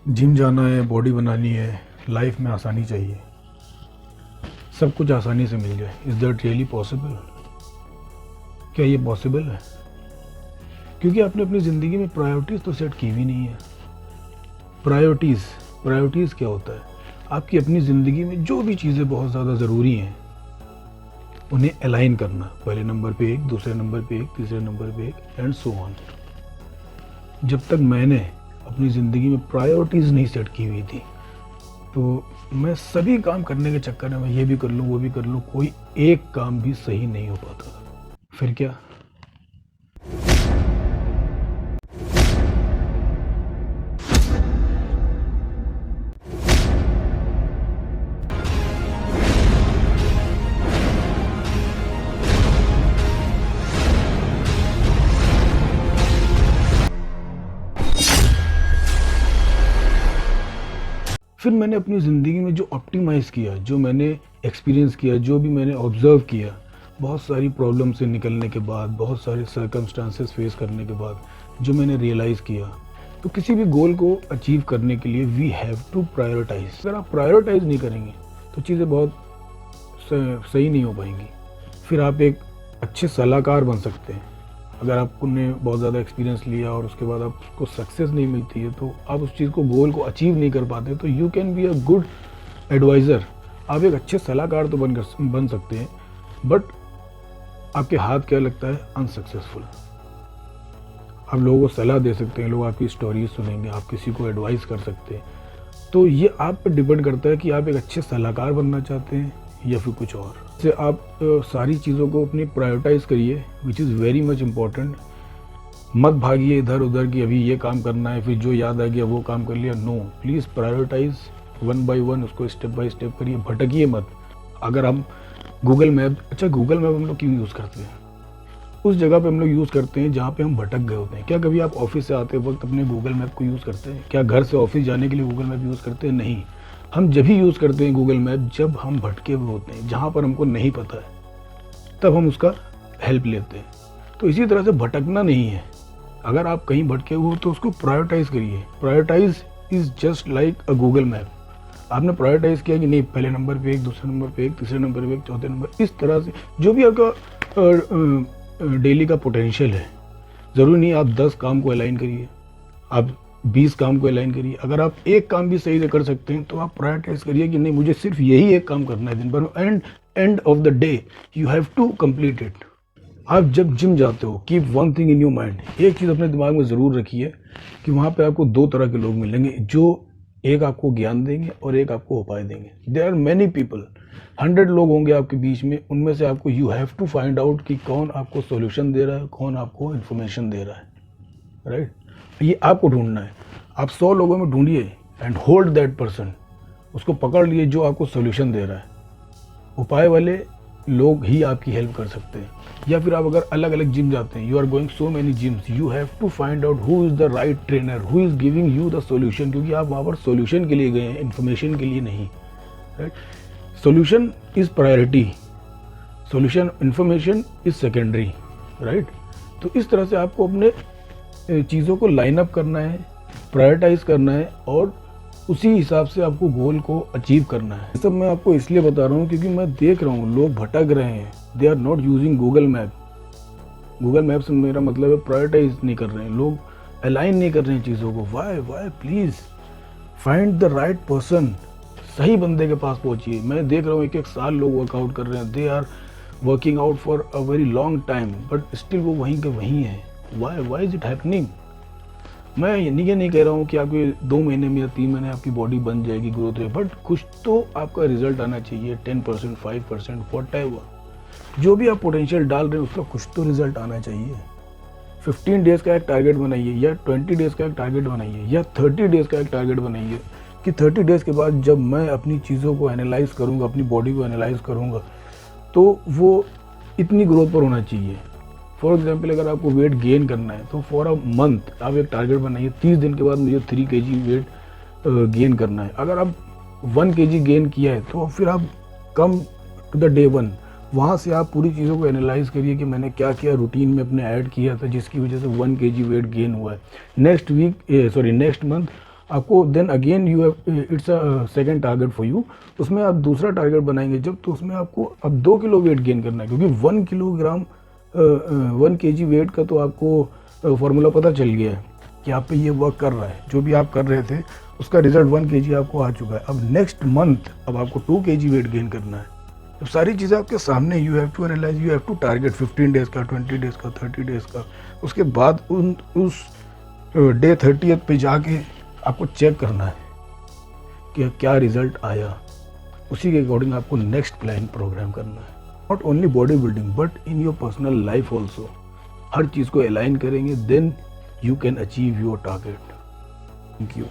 Gym जाना है, body बनानी है, लाइफ में आसानी चाहिए, सब कुछ आसानी से मिल जाए। Is that really possible? क्या ये पॉसिबल है? क्योंकि आपने अपनी ज़िंदगी में प्रायोरिटीज़ तो सेट की भी नहीं है। प्रायोरिटीज़ क्या होता है? आपकी अपनी ज़िंदगी में जो भी चीज़ें बहुत ज़्यादा ज़रूरी हैं उन्हें अलाइन करना। पहले नंबर पे एक, दूसरे नंबर पे एक, तीसरे नंबर पे एक, एंड सो ऑन। जब तक मैंने अपनी ज़िंदगी में प्रायोरिटीज़ नहीं सेट की हुई थी तो मैं सभी काम करने के चक्कर में ये भी कर लूँ, वो भी कर लूँ, कोई एक काम भी सही नहीं हो पाता। फिर क्या? फिर मैंने अपनी ज़िंदगी में जो ऑप्टिमाइज़ किया, जो मैंने एक्सपीरियंस किया, जो भी मैंने ऑब्ज़र्व किया, बहुत सारी प्रॉब्लम से निकलने के बाद, बहुत सारे सर्कमस्टांसेस फेस करने के बाद जो मैंने रियलाइज़ किया, तो किसी भी गोल को अचीव करने के लिए वी हैव टू प्रायोरिटाइज। अगर आप प्रायोरिटाइज नहीं करेंगे तो चीज़ें बहुत सही नहीं हो पाएंगी। फिर आप एक अच्छे सलाहकार बन सकते हैं। अगर आपने बहुत ज़्यादा एक्सपीरियंस लिया और उसके बाद आपको सक्सेस नहीं मिलती है तो आप उस चीज़ को, गोल को अचीव नहीं कर पाते, तो you can be a good adviser. आप एक अच्छे सलाहकार तो बन सकते हैं, बट आपके हाथ क्या लगता है? अनसक्सेसफुल। आप लोगों को सलाह दे सकते हैं, लोग आपकी स्टोरीज सुनेंगे, आप किसी को एडवाइस कर सकते हैं। तो ये आप पर डिपेंड करता है कि आप एक अच्छे सलाहकार बनना चाहते हैं या फिर कुछ और। से आप सारी चीज़ों को अपनी प्रायोरिटाइज करिए, which is very much important. मत भागिए इधर उधर कि अभी ये काम करना है, फिर जो याद आ गया वो काम कर लिया। No, please prioritise one by one, उसको स्टेप बाय स्टेप करिए, भटकिए मत। अगर हम गूगल मैप, अच्छा गूगल मैप हम लोग क्यों यूज़ करते हैं? उस जगह पे हम लोग यूज़ करते हैं जहाँ पे हम भटक गए होते हैं। क्या कभी आप ऑफिस से आते वक्त अपने गूगल मैप को यूज़ करते हैं? क्या घर से ऑफिस जाने के लिए गूगल मैप यूज़ करते हैं? नहीं। हम जब ही यूज़ करते हैं गूगल मैप जब हम भटके हुए होते हैं, जहाँ पर हमको नहीं पता है, तब हम उसका हेल्प लेते हैं। तो इसी तरह से भटकना नहीं है। अगर आप कहीं भटके हुए हो तो उसको प्रायोरिटाइज करिए। Prioritise is just like a Google map. आपने प्रायोरिटाइज किया कि नहीं, पहले नंबर पे एक, दूसरे नंबर पे एक, तीसरे नंबर पे एक, चौथे नंबर, इस तरह से जो भी आपका डेली का पोटेंशियल है। ज़रूरी नहीं आप 10 काम को अलाइन करिए, आप 20 काम को अलाइन करिए। अगर आप एक काम भी सही से कर सकते हैं तो आप प्रायोरिटाइज करिए कि नहीं, मुझे सिर्फ यही एक काम करना है दिन भर में, end of the day you have to complete it. आप जब जिम जाते हो, keep one thing in your mind. एक चीज़ अपने दिमाग में ज़रूर रखिए कि वहाँ पे आपको दो तरह के लोग मिलेंगे, जो एक आपको ज्ञान देंगे और एक आपको उपाय देंगे। देयर आर मैनी पीपल, 100 लोग होंगे आपके बीच में, उनमें से आपको, you have to find out कि कौन आपको सॉल्यूशन दे रहा है, कौन आपको इन्फॉर्मेशन दे रहा है, राइट? ये आपको ढूंढना है। आप 100 लोगों में ढूंढिए एंड होल्ड दैट पर्सन, उसको पकड़ लिए जो आपको सॉल्यूशन दे रहा है। उपाय वाले लोग ही आपकी हेल्प कर सकते हैं। या फिर आप अगर अलग अलग जिम जाते हैं, you are going so many gyms, you have to find out who is the right trainer, who is giving you the solution, क्योंकि आप वहाँ पर सॉल्यूशन के लिए गए हैं, इन्फॉर्मेशन के लिए नहीं, right? Solution is priority, solution, information is secondary, right? तो इस तरह से आपको अपने चीज़ों को लाइन अप करना है, प्रायोरिटाइज करना है और उसी हिसाब से आपको गोल को अचीव करना है। ये सब मैं आपको इसलिए बता रहा हूँ क्योंकि मैं देख रहा हूँ लोग भटक रहे हैं। They are not using Google map. Google map से मेरा मतलब है प्रायोरिटाइज नहीं कर रहे हैं लोग, अलाइन नहीं कर रहे हैं चीज़ों को। Why please find the right person. सही बंदे के पास पहुँचिए। मैं देख रहा हूँ 1-1 साल लोग वर्कआउट कर रहे हैं, they are working out for a very long time, but still वो वहीं के वहीं है। Why is it happening? मैं ये नहीं कह रहा हूँ कि आपके 2 महीने में या 3 महीने आपकी बॉडी बन जाएगी, ग्रोथ है, बट कुछ तो आपका रिजल्ट आना चाहिए। 10%, 5%, व्हाटएवर जो भी आप पोटेंशियल डाल रहे हैं उसका कुछ तो रिजल्ट आना चाहिए। 15 डेज़ का एक टारगेट बनाइए, या 20 डेज़ का एक टारगेट बनाइए, या 30 डेज़ का एक टारगेट बनाइए कि 30 डेज़ के बाद जब मैं अपनी चीज़ों को एनालाइज करूँगा, अपनी बॉडी को एनालाइज करूँगा, तो वो इतनी ग्रोथ पर होना चाहिए। फॉर एग्जाम्पल, अगर आपको वेट गेन करना है तो फॉर अ मंथ आप एक टारगेट बनाइए, 30 दिन के बाद मुझे 3 kg वेट गेन करना है। अगर आप 1 kg गेन किया है तो फिर आप कम टू द डे 1, वहाँ से आप पूरी चीज़ों को एनालाइज करिए कि मैंने क्या क्या रूटीन में अपने ऐड किया था जिसकी वजह से 1 kg वेट गेन हुआ है। नेक्स्ट मंथ आपको then again you have it's a second target for you, उसमें आप दूसरा टारगेट बनाएंगे जब, तो उसमें आपको अब 2 किलो वेट गेन करना है, क्योंकि 1 किलोग्राम 1 केजी वेट का तो आपको फॉर्मूला पता चल गया है कि आप पे ये वर्क कर रहा है, जो भी आप कर रहे थे उसका रिजल्ट 1 केजी आपको आ चुका है। अब नेक्स्ट मंथ अब आपको 2 केजी वेट गेन करना है। तो सारी चीज़ें आपके सामने, you have to analyse, you have to target 15 days का, 20 डेज़ का, 30 डेज़ का। उसके बाद उस डे 30th पे जाके आपको चेक करना है कि क्या रिजल्ट आया, उसी के अकॉर्डिंग आपको नेक्स्ट प्लान प्रोग्राम करना है। Not only body building but in your personal life also, हर चीज़ को अलाइन करेंगे, then you can achieve your target. Thank you.